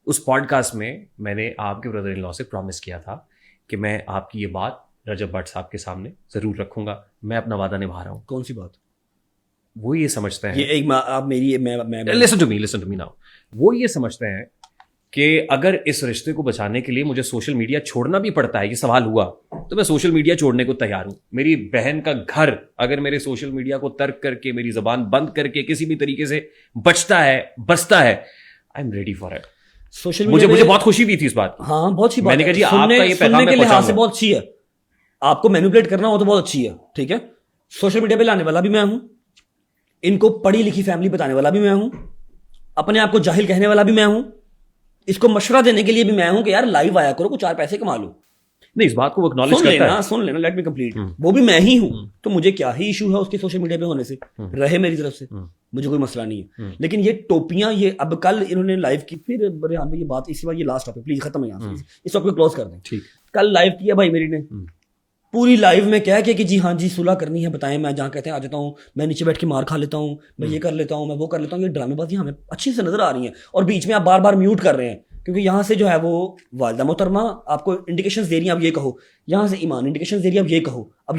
उस पॉडकास्ट में मैंने आपके ब्रदर इन लॉ से प्रॉमिस किया था कि मैं आपकी ये बात रजब भट्ट साहब के सामने जरूर रखूंगा। मैं अपना वादा निभा रहा हूँ। कौन सी बात? वो ये समझते हैं, ये एक आप मेरी मैं लिसन टू मी नाउ। वो ये समझते हैं कि अगर इस रिश्ते को बचाने के लिए मुझे सोशल मीडिया छोड़ना भी पड़ता है, ये सवाल हुआ, तो मैं सोशल मीडिया छोड़ने को तैयार हूं। मेरी बहन का घर अगर मेरे सोशल मीडिया को तर्क करके, मेरी जबान बंद करके किसी भी तरीके से बचता है, I am ready for it. Social मुझे बहुत खुशी भी थी इस बात की। हाँ, बहुत अच्छी बात मैंने कहा जी आपका ये पैगाम सुनने मैं के लिहाज से पहुंचाऊंगा। बहुत अच्छी है। आपको मैनिपुलेट करना हो तो बहुत अच्छी है, ठीक है। सोशल मीडिया पे लाने वाला भी मैं हूं, इनको पढ़ी लिखी फैमिली बताने वाला भी मैं हूं, अपने आप को जाहिल कहने वाला भी मैं हूं, इसको मशवरा देने के लिए भी मैं हूं कि यार लाइव आया करो, कुछ 4 पैसे कमा लो। नहीं, इस बात को वो एक्नॉलेज करता है। सुन लेना, लेट मी कंप्लीट। वो भी मैं ही हूं, तो मुझे क्या ही इशू है उसके सोशल मीडिया पे होने से, रहे मेरी तरफ से, मुझे कोई मसला नहीं है। लेकिन ये टोपियां, ये अब कल इन्होंने लाइव की, फिर रेहान भाई ये बात, इसी बार ये लास्ट टॉपिक प्लीज खत्म है यहाँ से, इस टॉपिक को क्लोज कर दें। ठीक। कल लाइव किया भाई मेरी ने, पूरी लाइव में कह के कि जी हाँ जी सुलह करनी है, बताएं। मैं जहाँ कहते हैं आ जाता हूँ, मैं नीचे बैठ के मार खा लेता हूँ, मैं ये कर लेता हूँ, मैं वो कर लेता हूँ। ये ड्रामेबाजी हमें अच्छी से नजर आ रही है, और बीच में आप बार बार म्यूट कर रहे हैं, क्योंकि यहाँ से जो है वो वालिदा मोहतरमा आपको इंडिकेशंस दे रही हैं, अब ये कहो। यहाँ से ईमान इंडिकेशंस दे रही है, अब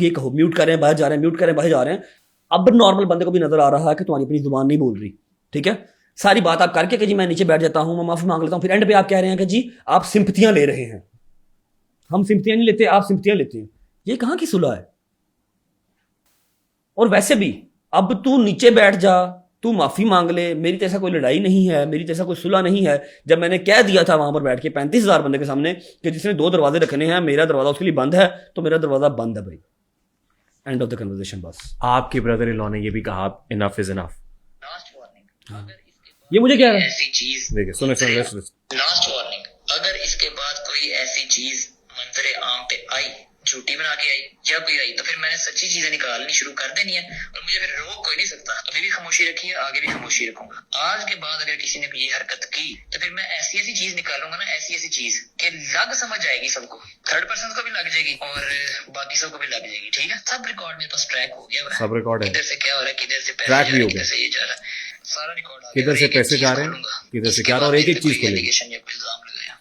ये कहो। म्यूट कर रहे हैं, बाहर जा रहे हैं, म्यूट कर रहे हैं, बाहर जा रहे हैं। अब नॉर्मल बंदे को भी नजर आ रहा है कि तुम्हारी अपनी जुबान नहीं बोल रही, ठीक है। सारी बात आप करके कि जी मैं नीचे बैठ जाता हूँ, मैं माफी मांग लेता हूँ, फिर एंड पे आप कह रहे हैं कि जी आप सिंपथियां ले रहे हैं। हम सिंपथियां नहीं लेते, आप सिंपथियां लेते हैं। ये कहाँ की सुलह है? और वैसे भी अब तू नीचे बैठ जा, तू माफी मांग ले, मेरी जैसा कोई लड़ाई नहीं है, मेरी जैसा कोई सुलह नहीं है। जब मैंने कह दिया था वहां पर बैठ के 35,000 बंदे के सामने कि जिसने 2 दरवाजे रखने हैं, मेरा दरवाजा उसके लिए बंद है, तो मेरा दरवाजा बंद है भाई। End of the conversation. बस आपके ब्रदर इन लॉ ने ये भी कहा, enough is enough. Last warning, ये मुझे क्या है, ऐसी चीज, देखिए सुने लास्ट वार्निंग, अगर इसके बाद कोई ऐसी चीज मंजरे आम पे आई, झूठी बना के आई या कोई आई, तो फिर मैंने सच्ची चीजें निकालनी शुरू कर देनी है, और मुझे फिर रोक कोई नहीं सकता। अभी भी खामोशी रखी है, आगे भी खामोशी रखूंगा। आज के बाद अगर किसी ने ये हरकत की, तो फिर मैं ऐसी ऐसी चीज निकालूंगा ना, ऐसी चीज कि लग समझ आएगी सबको, थर्ड पर्सन को भी लग जाएगी और बाकी सबको भी लग जाएगी, ठीक है। सब रिकॉर्ड मेरे पास ट्रैक हो गया, सब रिकॉर्ड है, किधर से क्या हो रहा है, किधर से ट्रैक भी हो गया, किधर से ये जा रहा है, सारा रिकॉर्ड आ गया। किधर से पैसे जा रहे हैं, किधर से क्या, और एक एक चीज को एलिगेशन या कोई इल्जाम लगाया।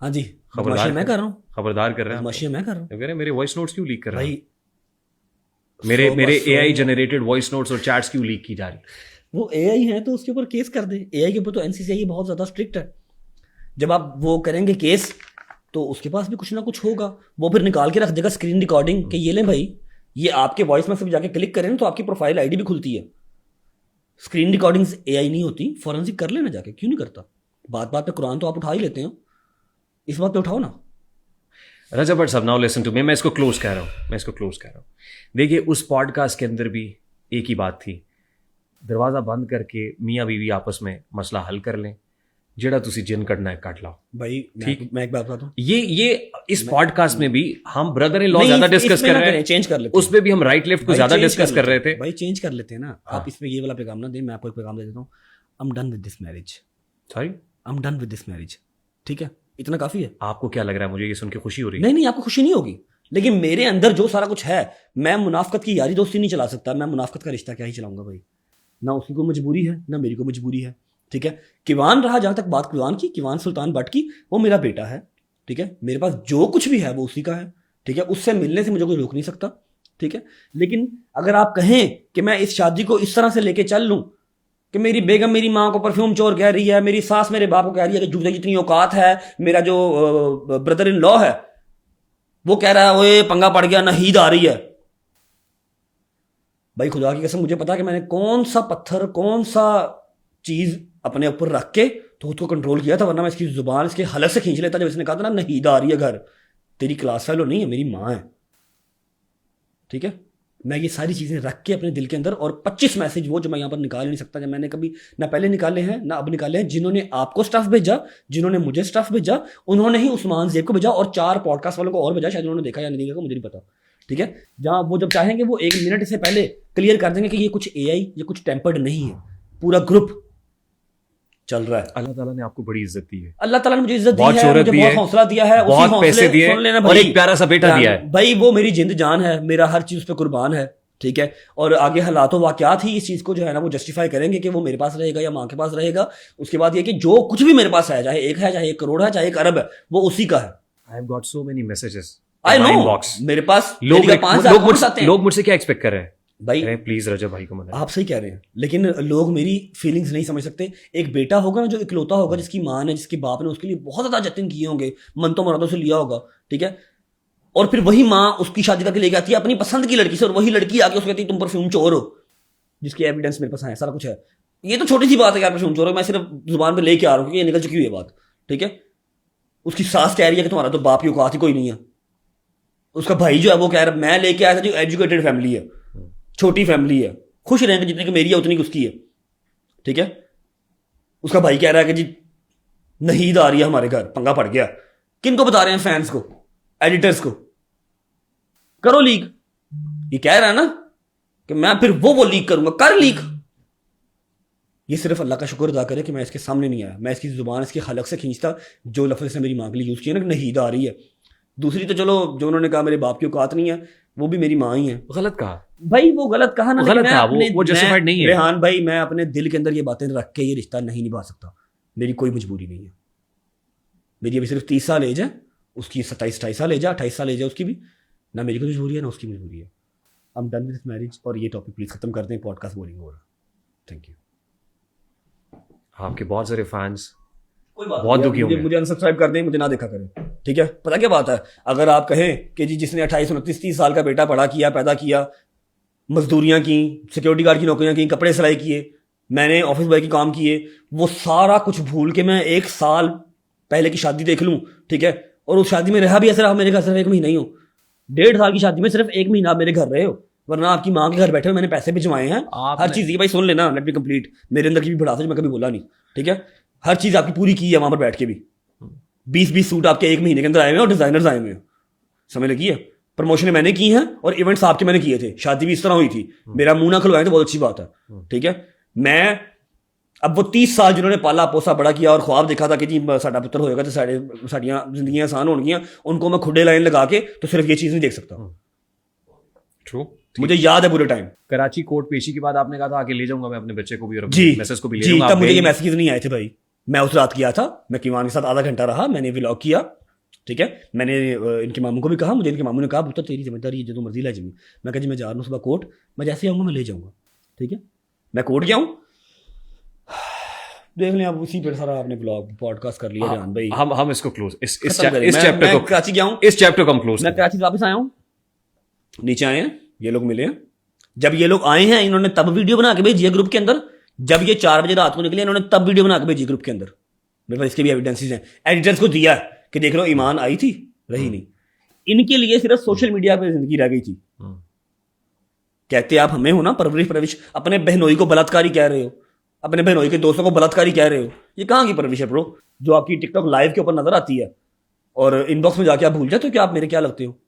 हाँ जी, खबरदार मैं कर रहा हूँ, खबरदार कर रहे हैं। बदमाशी मैं कर रहा हूँ कह रहे हैं मेरे वॉइस नोट्स क्यों लीक कर रहे हैं भाई। मेरे एआई जनरेटेड वॉइस नोट्स और चैट्स क्यों लीक की जा रही? वो एआई है तो उसके ऊपर केस कर दे। एआई के ऊपर तो एनसीसीआई बहुत ज्यादा स्ट्रिक्ट है। जब आप वो करेंगे केस, तो उसके पास भी कुछ ना कुछ होगा, वो फिर निकाल के रख देगा स्क्रीन रिकॉर्डिंग कि ये लें भाई, ये आपके वॉइस में से जाके क्लिक करें तो आपकी प्रोफाइल आईडी भी खुलती है। स्क्रीन रिकॉर्डिंग्स एआई नहीं होती, फॉरेंसिक कर लेना जाके, क्यों नहीं करता? बात बात पे कुरान तो आप उठा ही लेते हो, इस बात पे उठाओ ना। रजब भट्ट साहब, नाउ लिसन टू मी, मैं इसको क्लोज कह रहा हूँ। देखिए उस पॉडकास्ट के अंदर भी एक ही बात थी, दरवाजा बंद करके मियाँ बीवी आपस में मसला हल कर लें, जेड़ा तुसी जिन कटना है काट लाओ भाई। ठीक, मैं एक बात बताता हूँ, ये इस पॉडकास्ट में भी हम ब्रदर इन लॉ ज्यादा डिस्कस कर रहे हैं, चेंज कर लेते, उसमें भी हम राइट लेफ्ट को ज्यादा डिस्कस कर रहे थे। भाई चेंज कर लेते हैं ना। आप इसमें ये वाला पैगाम ना दें, मैं आपको एक पैगाम दे देता हूँ। I am done with this marriage. Sorry, I am done with this marriage, ठीक है, इतना काफी है। आपको क्या लग रहा है? मुझे ये सुन के खुशी हो रही है। नहीं, आपको खुशी नहीं होगी, लेकिन मेरे अंदर जो सारा कुछ है, मैं मुनाफकत की यारी दोस्ती नहीं चला सकता। मैं मुनाफकत का रिश्ता क्या ही चलाऊंगा भाई? ना उसकी को मजबूरी है, ना मेरी को मजबूरी है, ठीक है। किवान रहा, जहां तक बात किवान की, किवान सुल्तान भट्ट की, वो मेरा बेटा है, ठीक है। मेरे पास जो कुछ भी है वो उसी का है, ठीक है। उससे मिलने से मुझे कोई रोक नहीं सकता, ठीक है। लेकिन अगर आप कहें कि मैं इस शादी को इस तरह से लेके चल लूं कि मेरी बेगम मेरी माँ को परफ्यूम चोर कह रही है, मेरी सास मेरे बाप को कह रही है कि जूते जितनी औकात है, मेरा जो ब्रदर इन लॉ है वो कह रहा है ओए पंगा पड़ गया, नहीद आ रही है। भाई खुदा की कसम, मुझे पता है कि मैंने कौन सा पत्थर, कौन सा चीज अपने ऊपर रख के तो उसको कंट्रोल किया था, वरना मैं इसकी जुबान इसके हलक से खींच लेता जब इसने कहा था ना नहीद आ रही है घर। तेरी क्लास फेलो नहीं है, मेरी माँ है, ठीक है। मैं ये सारी चीज़ें रख के अपने दिल के अंदर, और 25 मैसेज वो जो मैं यहाँ पर निकाल नहीं सकता, जब मैंने कभी ना पहले निकाले हैं ना अब निकाले हैं। जिन्होंने आपको स्टफ भेजा, जिन्होंने मुझे स्टफ भेजा, उन्होंने ही उस्मान ज़ेब को भेजा, और 4 पॉडकास्ट वालों को और भेजा, शायद उन्होंने देखा या नहीं देखा मुझे नहीं पता, ठीक है। जहाँ वो जब चाहेंगे वो 1 मिनट से पहले क्लियर कर देंगे कि ये कुछ एआई, ये कुछ टेम्पर्ड नहीं है, पूरा ग्रुप चल रहा है। अल्लाह ताला ने आपको बड़ी इज्जत दी है, अल्लाह ताला ने मुझे इज्जत दी बहुत है, शोहरत मुझे दी बहुत है, हौसला दिया है, बहुत पैसे दिए, और एक प्यारा सा बेटा दिया है। भाई वो मेरी जिंद जान है, मेरा हर चीज पे कुर्बान है, ठीक है, और आगे हालात वाक़यात ही इस चीज़ को जो है ना वो जस्टिफाई करेंगे कि वो मेरे पास रहेगा या माँ के पास रहेगा। उसके बाद ये कि जो कुछ भी मेरे पास है, चाहे 1 है, चाहे 1 करोड़ है, चाहे 1 अरब है, वो उसी का है। I have got so many messages I know, मेरे पास लोग डेली का 5,000 कॉल्स आते हैं। लोग मुझसे क्या एक्सपेक्ट कर रहे हैं भाई प्लीज रजब भाई को मना। आप सही कह रहे हैं, लेकिन लोग मेरी फीलिंग्स नहीं समझ सकते। एक बेटा होगा ना जो इकलौता होगा, जिसकी माँ ने, जिसके बाप ने उसके लिए बहुत ज़्यादा जतन किए होंगे, मनतो मुरादों से लिया होगा, ठीक है, और फिर वही माँ उसकी शादी करके लेके आती है अपनी पसंद की लड़की से, और वही लड़की आके उसको कहती है तुम परफ्यूम चोर हो, जिसकी एविडेंस मेरे पास है, सारा कुछ है। ये तो छोटी सी बात है यार, परफ्यूम चोर हो, मैं सिर्फ जुबान पे लेके आ रहा हूँ क्योंकि ये निकल चुकी हुई है बात, ठीक है। उसकी सास कह रही है कि तुम्हारा तो बाप की औकात ही कोई नहीं है। उसका भाई जो है वो कह रहा है मैं लेके आया था, जो एजुकेटेड फैमिली है, छोटी फैमिली है, खुश रहेंगे जितनी कि मेरी है उतनी उसकी है, ठीक है। उसका भाई कह रहा है कि जी नहीद आ रही है हमारे घर, पंगा पड़ गया। किनको बता रहे हैं? फैंस को, एडिटर्स को। करो लीक। ये कह रहा है ना कि मैं फिर वो लीक करूंगा, कर लीक। ये सिर्फ अल्लाह का शुक्र अदा करे कि मैं इसके सामने नहीं आया। मैं इसकी जुबान इसकी हलक से खींचता, जो लफ्ज़ इसने मेरी माँ के लिए यूज़ किया ना, नहीद आ रही है। दूसरी तो चलो, जो उन्होंने कहा मेरे बाप की औकात नहीं है, वो भी मेरी माँ ही है। गलत कहा भाई, वो गलत कहा ना, गलत कहा, वो जस्टिफाइड नहीं है। रेहान भाई, मैं अपने दिल के अंदर ये बातें रख के ये रिश्ता नहीं निभा सकता। मेरी कोई मजबूरी नहीं है। मेरी अभी सिर्फ 30 साल एज है, उसकी 27-28 साल एज है, 28 साल एज है उसकी भी। ना मेरी कोई मजबूरी है ना उसकी मजबूरी है। I am done with marriage. और ये टॉपिक प्लीज खत्म कर दें, पॉडकास्ट बोरिंग हो रहा है। Thank you. आपके बहुत सारे फैंस कोई बात बहुत नहीं, दुखी होंगे। मुझे अनसब्सक्राइब कर दें, मुझे ना देखा करें, ठीक है। पता क्या बात है, अगर आप कहें कि जी जिसने 28, 29, 30 साल का बेटा पढ़ा किया, पैदा किया, मजदूरियां की, सिक्योरिटी गार्ड की नौकरियां की, कपड़े सिलाई किए, मैंने ऑफिस बॉय के काम किए, वो सारा कुछ भूल के मैं 1 साल पहले की शादी देख लूं, ठीक है, और उस शादी में रहा भी सिर्फ मेरे घर सिर्फ 1 महीना ही हो, 1.5 साल की शादी में सिर्फ 1 महीना आप मेरे घर रहे हो, वरना आपकी माँ के घर बैठे हो, मैंने पैसे भिजवाए हैं, हर चीज़। ये भाई सुन लेना, लेट मी कंप्लीट। मेरे अंदर की भी बढ़ा, मैं कभी बोला नहीं, ठीक है। हर चीज़ आपकी पूरी की है वहां पर बैठ के भी। 20-20 सूट आपके 1 महीने के अंदर आए हुए हैं और डिजाइनर्स आए हुए हैं, समझ लगी है। प्रमोशन मैंने की हैं और इवेंट्स आपके मैंने किए थे। शादी भी इस तरह हुई थी, मेरा मुंह ना खुलवाए तो बहुत अच्छी बात है, ठीक है। मैं अब वो 30 साल जिन्होंने पाला पोसा बड़ा किया और ख्वाब देखा था कि जी साडा पुत्र होएगा तो साड़ियाँ जिंदगियाँ आसान होंगियां, उनको मैं खुडे लाइन लगा के तो सिर्फ ये चीज़ नहीं देख सकता। ट्रू। मुझे याद है पूरे टाइम कराची कोर्ट पेशी के बाद आपने कहा था आके ले जाऊंगा मैं अपने बच्चे को भी और जी मैसेज को भी ले जी, जाऊंगा। तब मुझे ये मैसेज नहीं आए थे भाई। मैं उस रात किया था, मैं किवान के साथ आधा घंटा रहा, मैंने व्लॉग किया, ठीक है। मैंने इनके मामू को भी कहा, मुझे इनके मामू ने कहा पुत्र तेरी जिम्मेदारी है, जो मर्जी ला जमी। मैं कहा जी मैं जा रहा हूँ सुबह कोर्ट, मैं जैसे आऊँगा मैं ले जाऊँगा, ठीक है। मैं कोर्ट गया हूँ, देख लें आप उसी पर सारा आपने ब्लॉग पॉडकास्ट कर लिया जान भाई। हम इसको क्लोज इस खत्म करें। चैप्टर को कराची गया हूँ, इस चैप्टर को हम क्लोज। मैं कराची वापस आया हूँ, नीचे आए हैं ये लोग मिले हैं। जब ये लोग आए हैं इन्होंने तब वीडियो बना के भेजी है ग्रुप के अंदर। जब ये 4 बजे रात को निकले इन्होंने तब वीडियो बना के भेजी ग्रुप के अंदर। मेरे पास इसके भी एविडेंसेस हैं, एडिटर्स को दिया कि देख लो ईमान आई थी, रही नहीं। इनके लिए सिर्फ सोशल मीडिया पे जिंदगी रह गई थी। कहते आप हमें हो ना परवरिश, अपने बहनोई को बलात्कारी कह रहे हो, अपने बहनोई के दोस्तों को बलात्कारी कह रहे हो। ये कहाँ की परवरिश है ब्रो, जो आपकी टिकटॉक लाइव के ऊपर नजर आती है और इनबॉक्स में जाके आप भूल जाते हो कि आप मेरे क्या लगते हो।